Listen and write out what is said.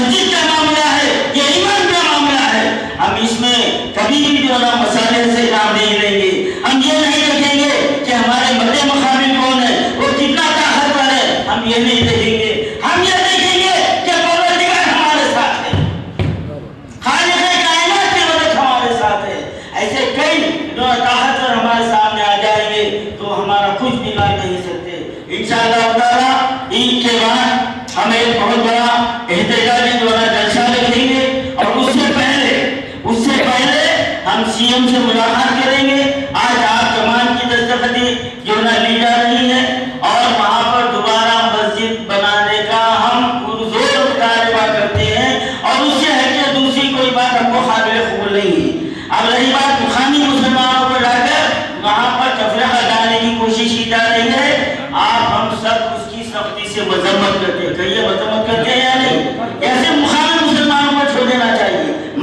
مسجد کا معاملہ ہے، یہ ایمان کا معاملہ ہے، ہم اس میں کبھی بھی جو نا مسالے سے کام نہیں لیں گے. ہم یہ نہیں دیکھیں گے کہ ہمارے بڑے مقابل کون ہے، وہ کتنا طاقتور ہے، ہم یہ نہیں دیکھیں گے. ہم یہ دیکھیں گے کہ پروردگار ہمارے ساتھ ہے، خالق کائنات کی مدد ہمارے ساتھ ہے. ایسے کئی جو طاقتور ہمارے سامنے آ جائیں گے تو ہمارا کچھ بگاڑ نہیں سکتے. انشاءاللہ تعالی عید کے بعد ہم ایک بہت بڑا احتجاجی جو ہے جلسہ رکھیں گے، اور اس سے پہلے ہم سی ایم سے ملاقات کریں گے. آج آپ کمان کی دستخطی جو نہ لی جا رہی ہے، اور وہاں پر دوبارہ مسجد بنانے کا ہم پرزور مطالبہ کرتے ہیں، اور اس سے ہے کہ دوسری کوئی بات ہم کو قابل قبول نہیں ہے. اب رہی بات مقامی مسلمانوں کو لا کر وہاں پر تفرقہ ڈالنے کی کوشش کی جا رہی ہے، آپ ہم سب اس کی سختی سے مذمت کرتے ہیں. کہیے مذمت کرتے ہیں.